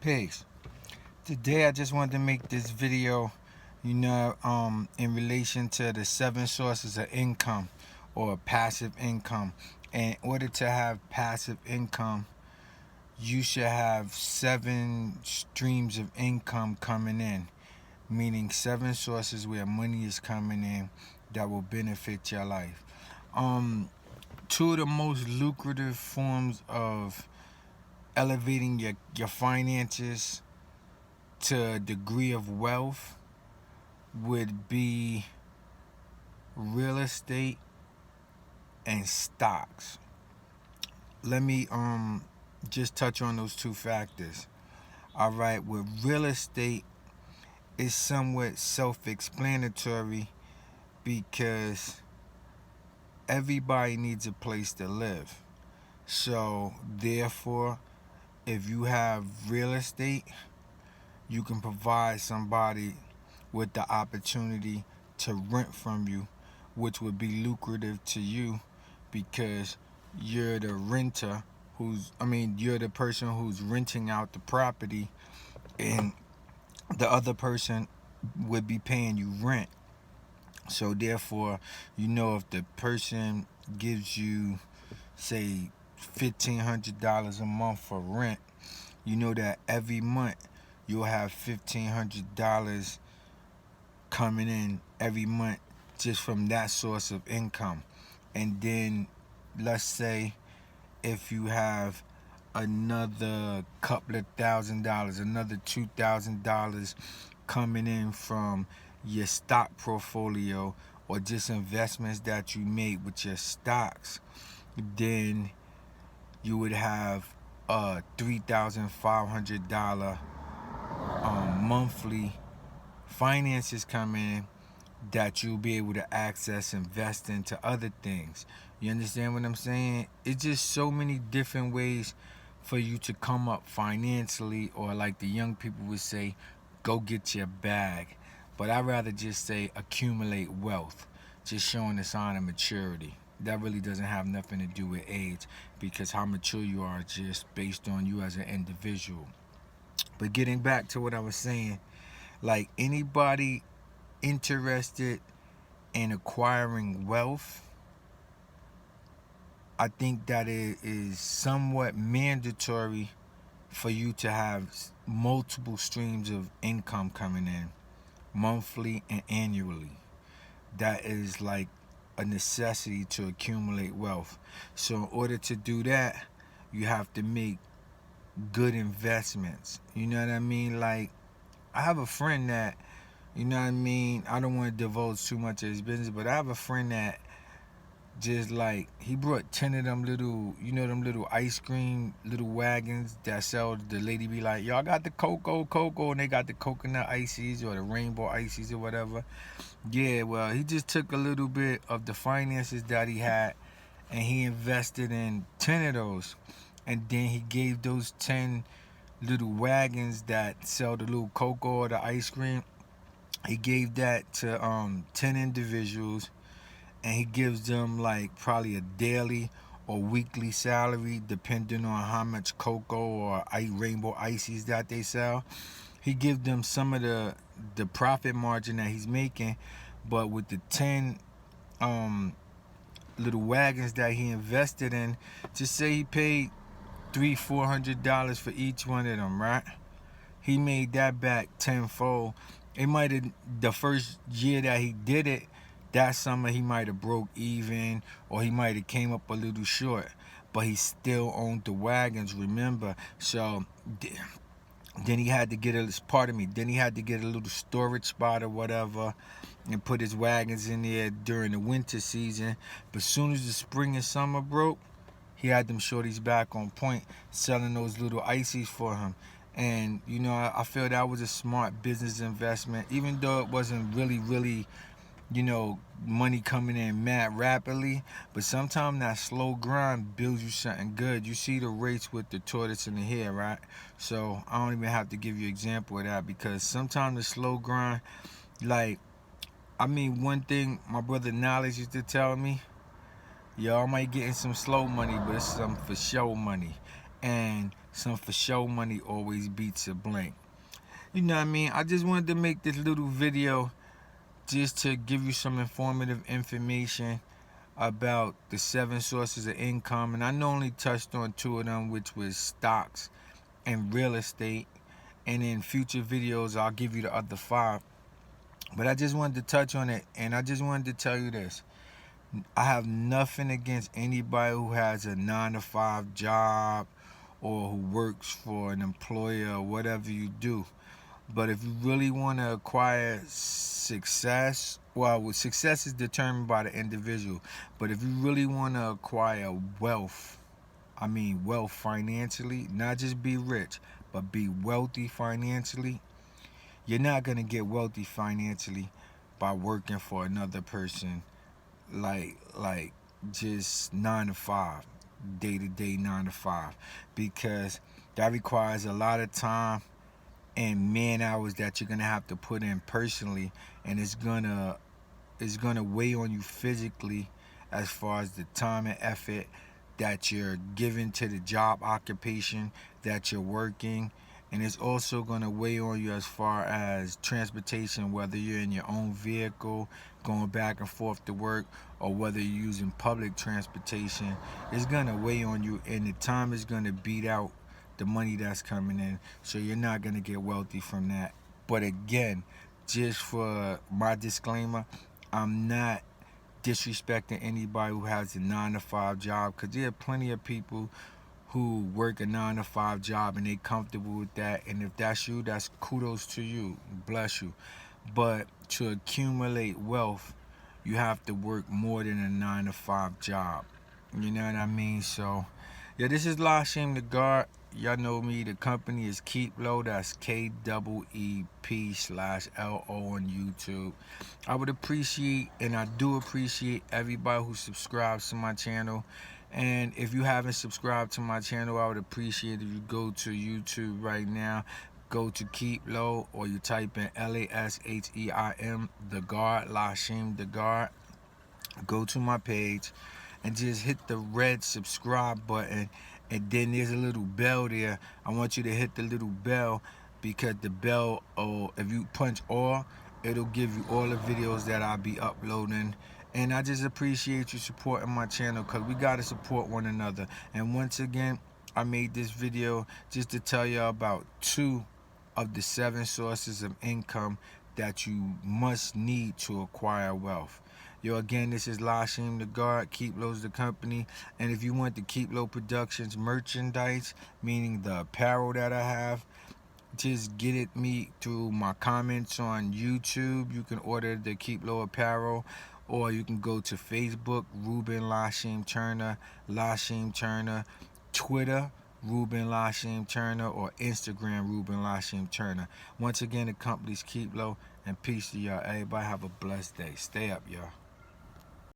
Peace. Today I just wanted to make this video, in relation to the 7 sources of income or passive income. And in order to have passive income, you should have 7 streams of income coming in, meaning 7 sources where money is coming in that will benefit your life. Um, Two of the most lucrative forms of elevating your finances to a degree of wealth would be real estate and stocks. Let me just touch on those 2 factors. All right, with real estate, it's somewhat self-explanatory because everybody needs a place to live. So therefore, if you have real estate, you can provide somebody with the opportunity to rent from you, which would be lucrative to you because you're the renter you're the person who's renting out the property, and the other person would be paying you rent. So therefore, if the person gives you, say, $1,500 a month for rent, you know that every month you'll have $1,500 coming in every month just from that source of income. And then let's say if you have another couple of $1,000, another $2,000 coming in from your stock portfolio or just investments that you made with your stocks, then you would have a $3,500 monthly finances coming in that you'll be able to access, invest into other things. You understand what I'm saying? It's just so many different ways for you to come up financially, or like the young people would say, go get your bag. But I'd rather just say accumulate wealth, just showing a sign of maturity. That really doesn't have nothing to do with age, because how mature you are is just based on you as an individual. But getting back to what I was saying, like anybody interested in acquiring wealth, I think that it is somewhat mandatory for you to have multiple streams of income coming in monthly and annually. That is like a necessity to accumulate wealth. So in order to do that, you have to make good investments. You know what I mean? Like, I have a friend that, I don't want to divulge too much of his business, but I have a friend that just like, he brought 10 of them little, them little ice cream, little wagons that sell, the lady be like, y'all got the cocoa, and they got the coconut ices or the rainbow ices or whatever. Yeah, well, he just took a little bit of the finances that he had and he invested in 10 of those. And then he gave those 10 little wagons that sell the little cocoa or the ice cream, he gave that to 10 individuals, and he gives them like probably a daily or weekly salary depending on how much cocoa or rainbow ices that they sell. He gives them some of the profit margin that he's making, but with the 10 little wagons that he invested in, just say he paid $300-400 for each one of them, right? He made that back tenfold. It might have, the first year that he did it, that summer he might have broke even, or he might have came up a little short, but he still owned the wagons, remember? So then he had to get then he had to get a little storage spot or whatever and put his wagons in there during the winter season. But as soon as the spring and summer broke, he had them shorties back on point selling those little ices for him. And I feel that was a smart business investment, even though it wasn't really money coming in mad rapidly. But sometimes that slow grind builds you something good. You see the race with the tortoise and the hare, right? So I don't even have to give you an example of that, because sometimes the slow grind, like, one thing my brother Knowledge used to tell me, y'all might get in some slow money, but it's some for show money. And some for show money always beats a blank. You know what I mean? I just wanted to make this little video just to give you some informative information about the 7 sources of income. And I only touched on 2 of them, which was stocks and real estate. And in future videos, I'll give you the other 5. But I just wanted to touch on it, and I just wanted to tell you this. I have nothing against anybody who has a 9-to-5 job or who works for an employer or whatever you do. But if you really want to acquire success, well, success is determined by the individual. But if you really want to acquire wealth, I mean wealth financially, not just be rich, but be wealthy financially, you're not going to get wealthy financially by working for another person like just 9 to 5, day to day 9 to 5, because that requires a lot of time and man hours that you're gonna have to put in personally, and it's gonna weigh on you physically as far as the time and effort that you're giving to the job occupation that you're working. And it's also going to weigh on you as far as transportation, whether you're in your own vehicle going back and forth to work or whether you're using public transportation. It's going to weigh on you, and the time is going to beat out the money that's coming in, so you're not going to get wealthy from that. But again, just for my disclaimer, I'm not disrespecting anybody who has a 9-to-5 job, because there are plenty of people who work a 9-to-5 job and they comfortable with that. And if that's you, that's kudos to you. Bless you. But to accumulate wealth, you have to work more than a 9-to-5 job. You know what I mean? So, yeah, this is Lashim the God. Y'all know me. The company is Keep Low. That's KEEP/LO on YouTube. I would appreciate, and I do appreciate, everybody who subscribes to my channel. And if you haven't subscribed to my channel, I would appreciate if you go to YouTube right now, go to Keep Low, or you type in LASHEIM the God, Lashim the God. Go to my page and just hit the red subscribe button, and then there's a little bell there. I want you to hit the little bell, because the bell, if you punch all, it'll give you all the videos that I'll be uploading. And I just appreciate you supporting my channel, because we got to support one another. And once again, I made this video just to tell you about 2 of the 7 sources of income that you must need to acquire wealth. Yo, again, this is Lashim the God. Keep Low's the company. And if you want the Keep Low Productions merchandise, meaning the apparel that I have, just get it me through my comments on YouTube. You can order the Keep Low apparel, or you can go to Facebook, Ruben Lashim Turner, Twitter, Ruben Lashim Turner, or Instagram, Ruben Lashim Turner. Once again, the company's Keep Low, and peace to y'all. Everybody have a blessed day. Stay up, y'all.